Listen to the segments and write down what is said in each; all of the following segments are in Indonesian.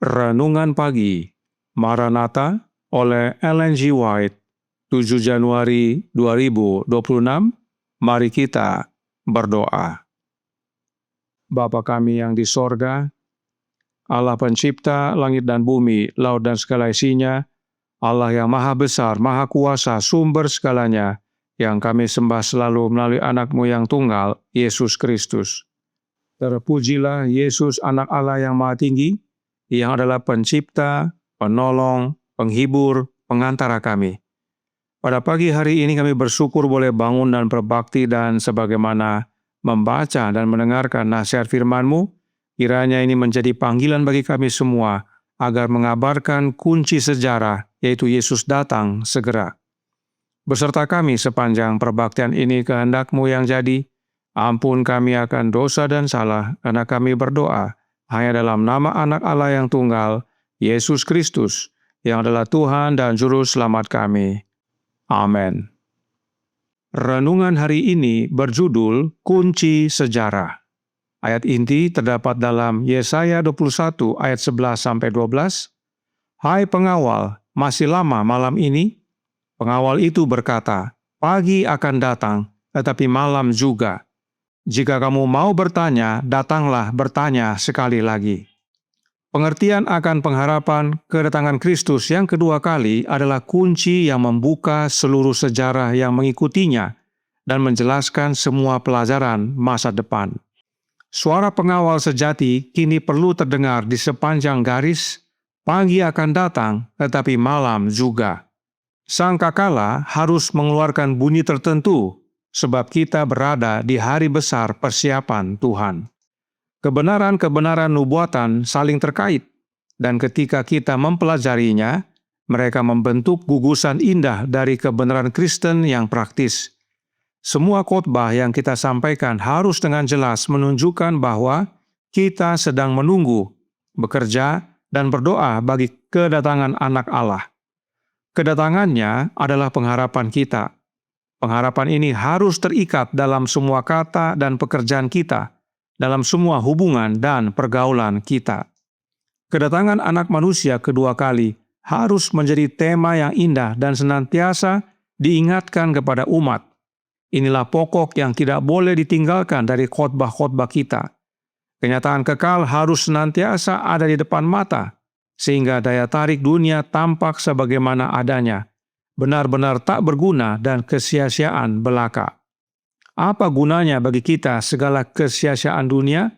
Renungan Pagi, Maranatha oleh Ellen G. White, 7 Januari 2026. Mari kita berdoa. Bapa kami yang di sorga, Allah pencipta langit dan bumi, laut dan segala isinya, Allah yang maha besar, maha kuasa, sumber segalanya, yang kami sembah selalu melalui anak-Mu yang tunggal, Yesus Kristus. Terpujilah Yesus, anak Allah yang maha tinggi, yang adalah pencipta, penolong, penghibur, pengantara kami. Pada pagi hari ini kami bersyukur boleh bangun dan berbakti, dan sebagaimana membaca dan mendengarkan nasihat firman-Mu, kiranya ini menjadi panggilan bagi kami semua agar mengabarkan kunci sejarah, yaitu Yesus datang segera. Beserta kami sepanjang perbaktian ini kehendak-Mu yang jadi, ampun kami akan dosa dan salah, karena kami berdoa hanya dalam nama anak Allah yang tunggal, Yesus Kristus, yang adalah Tuhan dan Juru Selamat kami. Amin. Renungan hari ini berjudul Kunci Sejarah. Ayat inti terdapat dalam Yesaya 21 ayat 11-12. Hai pengawal, masih lama malam ini? Pengawal itu berkata, pagi akan datang, tetapi malam juga. Jika kamu mau bertanya, datanglah bertanya sekali lagi. Pengertian akan pengharapan kedatangan Kristus yang kedua kali adalah kunci yang membuka seluruh sejarah yang mengikutinya dan menjelaskan semua pelajaran masa depan. Suara pengawal sejati kini perlu terdengar di sepanjang garis, pagi akan datang, tetapi malam juga. Sangkakala harus mengeluarkan bunyi tertentu, sebab kita berada di hari besar persiapan Tuhan. Kebenaran-kebenaran nubuatan saling terkait, dan ketika kita mempelajarinya, mereka membentuk gugusan indah dari kebenaran Kristen yang praktis. Semua khotbah yang kita sampaikan harus dengan jelas menunjukkan bahwa kita sedang menunggu, bekerja, dan berdoa bagi kedatangan Anak Allah. Kedatangannya adalah pengharapan kita. Pengharapan ini harus terikat dalam semua kata dan pekerjaan kita, dalam semua hubungan dan pergaulan kita. Kedatangan Anak Manusia kedua kali harus menjadi tema yang indah dan senantiasa diingatkan kepada umat. Inilah pokok yang tidak boleh ditinggalkan dari khotbah-khotbah kita. Kenyataan kekal harus senantiasa ada di depan mata, sehingga daya tarik dunia tampak sebagaimana adanya, benar-benar tak berguna dan kesia-siaan belaka. Apa gunanya bagi kita segala kesia-siaan dunia,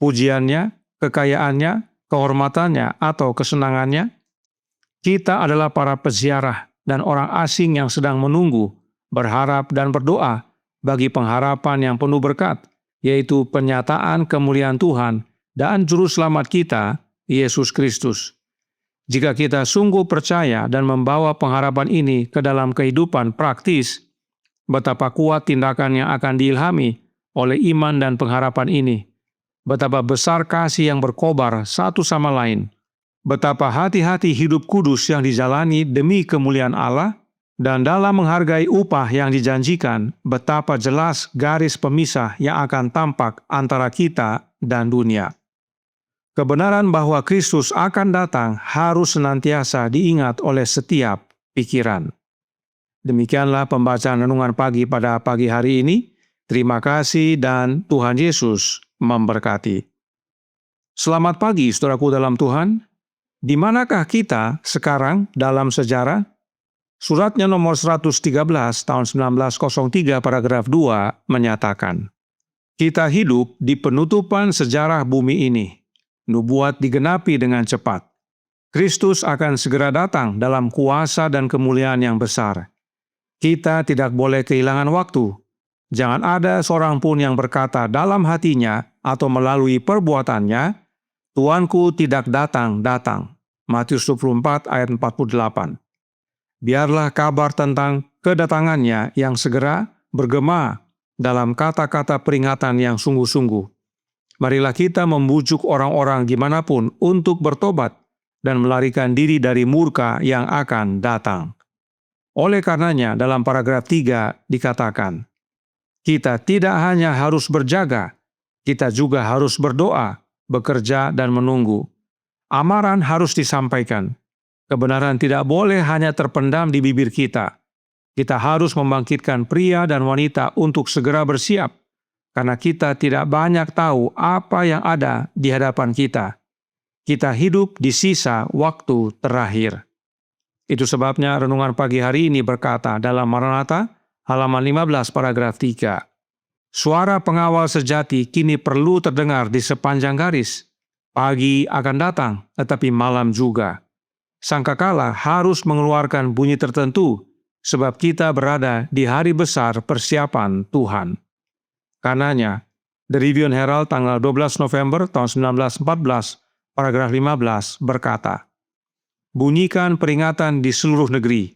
pujiannya, kekayaannya, kehormatannya, atau kesenangannya? Kita adalah para peziarah dan orang asing yang sedang menunggu, berharap dan berdoa bagi pengharapan yang penuh berkat, yaitu penyataan kemuliaan Tuhan dan Juru Selamat kita, Yesus Kristus. Jika kita sungguh percaya dan membawa pengharapan ini ke dalam kehidupan praktis, betapa kuat tindakan yang akan diilhami oleh iman dan pengharapan ini. Betapa besar kasih yang berkobar satu sama lain. Betapa hati-hati hidup kudus yang dijalani demi kemuliaan Allah, dan dalam menghargai upah yang dijanjikan, betapa jelas garis pemisah yang akan tampak antara kita dan dunia. Kebenaran bahwa Kristus akan datang harus senantiasa diingat oleh setiap pikiran. Demikianlah pembacaan renungan pagi pada pagi hari ini. Terima kasih dan Tuhan Yesus memberkati. Selamat pagi saudaraku dalam Tuhan. Di manakah kita sekarang dalam sejarah? Suratnya nomor 113 tahun 1903 paragraf 2 menyatakan, kita hidup di penutupan sejarah bumi ini. Nubuat digenapi dengan cepat. Kristus akan segera datang dalam kuasa dan kemuliaan yang besar. Kita tidak boleh kehilangan waktu. Jangan ada seorang pun yang berkata dalam hatinya atau melalui perbuatannya, Tuanku tidak datang. Matius 24 ayat 48. Biarlah kabar tentang kedatangannya yang segera bergema dalam kata-kata peringatan yang sungguh-sungguh. Marilah kita membujuk orang-orang dimanapun untuk bertobat dan melarikan diri dari murka yang akan datang. Oleh karenanya dalam paragraf 3 dikatakan, kita tidak hanya harus berjaga, kita juga harus berdoa, bekerja dan menunggu. Amaran harus disampaikan. Kebenaran tidak boleh hanya terpendam di bibir kita. Kita harus membangkitkan pria dan wanita untuk segera bersiap, karena kita tidak banyak tahu apa yang ada di hadapan kita. Kita hidup di sisa waktu terakhir. Itu sebabnya renungan pagi hari ini berkata dalam Maranatha, halaman 15 paragraf 3. Suara pengawal sejati kini perlu terdengar di sepanjang garis. Pagi akan datang, tetapi malam juga. Sangkakala harus mengeluarkan bunyi tertentu, sebab kita berada di hari besar persiapan Tuhan. Karenanya, The Review and Herald tanggal 12 November tahun 1914, paragraf 15 berkata, bunyikan peringatan di seluruh negeri.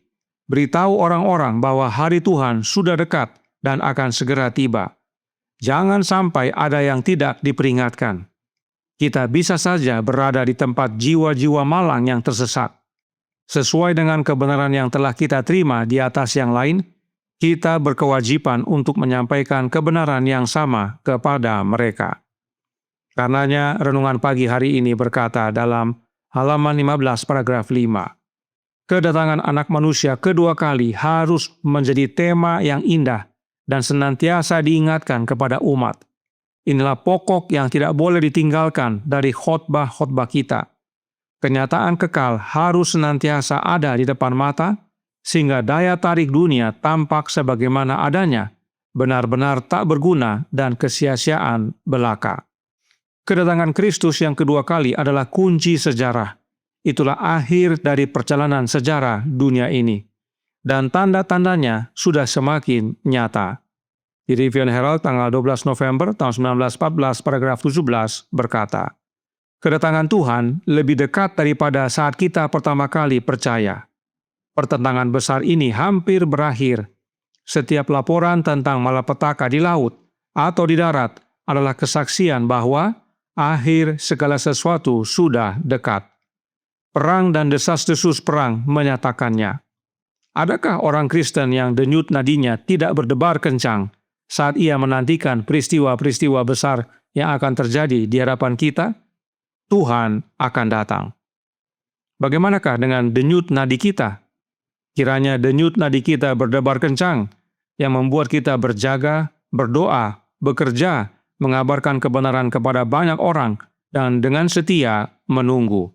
Beritahu orang-orang bahwa hari Tuhan sudah dekat dan akan segera tiba. Jangan sampai ada yang tidak diperingatkan. Kita bisa saja berada di tempat jiwa-jiwa malang yang tersesat. Sesuai dengan kebenaran yang telah kita terima di atas yang lain, kita berkewajiban untuk menyampaikan kebenaran yang sama kepada mereka. Karenanya, renungan pagi hari ini berkata dalam halaman 15 paragraf 5. Kedatangan anak manusia kedua kali harus menjadi tema yang indah dan senantiasa diingatkan kepada umat. Inilah pokok yang tidak boleh ditinggalkan dari khotbah-khotbah kita. Kenyataan kekal harus senantiasa ada di depan mata, sehingga daya tarik dunia tampak sebagaimana adanya, benar-benar tak berguna dan kesia-siaan belaka. Kedatangan Kristus yang kedua kali adalah kunci sejarah. Itulah akhir dari perjalanan sejarah dunia ini. Dan tanda-tandanya sudah semakin nyata. Di Review and Herald tanggal 12 November tahun 1914 paragraf 17 berkata, kedatangan Tuhan lebih dekat daripada saat kita pertama kali percaya. Pertentangan besar ini hampir berakhir. Setiap laporan tentang malapetaka di laut atau di darat adalah kesaksian bahwa akhir segala sesuatu sudah dekat. Perang dan desas-desus perang menyatakannya. Adakah orang Kristen yang denyut nadinya tidak berdebar kencang saat ia menantikan peristiwa-peristiwa besar yang akan terjadi di hadapan kita? Tuhan akan datang. Bagaimanakah dengan denyut nadi kita? Kiranya denyut nadi kita berdebar kencang yang membuat kita berjaga, berdoa, bekerja, mengabarkan kebenaran kepada banyak orang, dan dengan setia menunggu.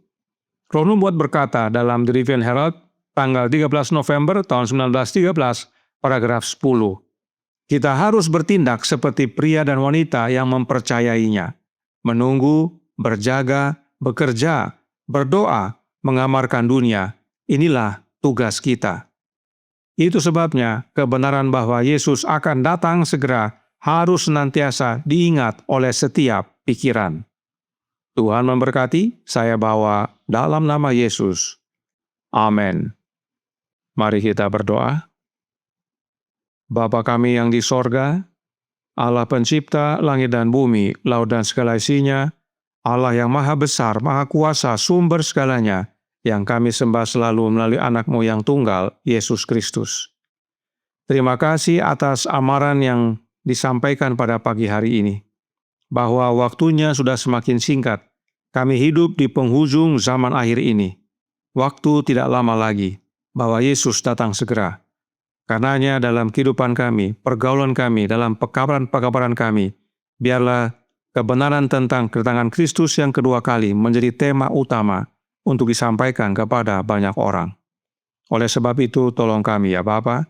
Ron Hubbard berkata dalam The Review and Herald tanggal 13 November tahun 1913, paragraf 10. Kita harus bertindak seperti pria dan wanita yang mempercayainya. Menunggu, berjaga, bekerja, berdoa, mengamarkan dunia. Inilah tugas kita. Itu sebabnya kebenaran bahwa Yesus akan datang segera harus senantiasa diingat oleh setiap pikiran. Tuhan memberkati, saya bawa dalam nama Yesus. Amin. Mari kita berdoa. Bapa kami yang di sorga, Allah pencipta langit dan bumi, laut dan segala isinya, Allah yang maha besar, maha kuasa, sumber segalanya, yang kami sembah selalu melalui anak-Mu yang tunggal, Yesus Kristus. Terima kasih atas amaran yang disampaikan pada pagi hari ini, bahwa waktunya sudah semakin singkat. Kami hidup di penghujung zaman akhir ini. Waktu tidak lama lagi, bahwa Yesus datang segera. Karenanya dalam kehidupan kami, pergaulan kami, dalam pekabaran-pekabaran kami, biarlah kebenaran tentang kedatangan Kristus yang kedua kali menjadi tema utama untuk disampaikan kepada banyak orang. Oleh sebab itu, tolong kami ya Bapa,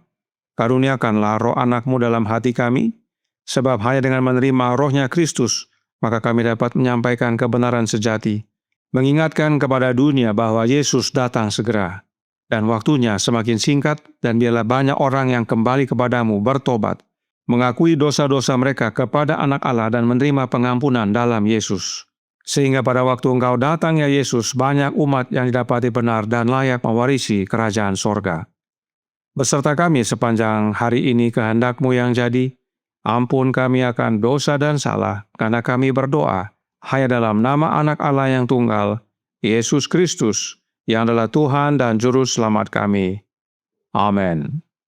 karuniakanlah roh anak-Mu dalam hati kami, sebab hanya dengan menerima rohnya Kristus, maka kami dapat menyampaikan kebenaran sejati, mengingatkan kepada dunia bahwa Yesus datang segera, dan waktunya semakin singkat, dan biarlah banyak orang yang kembali kepadamu bertobat, mengakui dosa-dosa mereka kepada anak Allah dan menerima pengampunan dalam Yesus. Sehingga pada waktu Engkau datang ya Yesus, banyak umat yang didapati benar dan layak mewarisi kerajaan sorga. Beserta kami sepanjang hari ini kehendak-Mu yang jadi, ampun kami akan dosa dan salah, karena kami berdoa hanya dalam nama anak Allah yang tunggal, Yesus Kristus, yang adalah Tuhan dan Juru Selamat kami. Amin.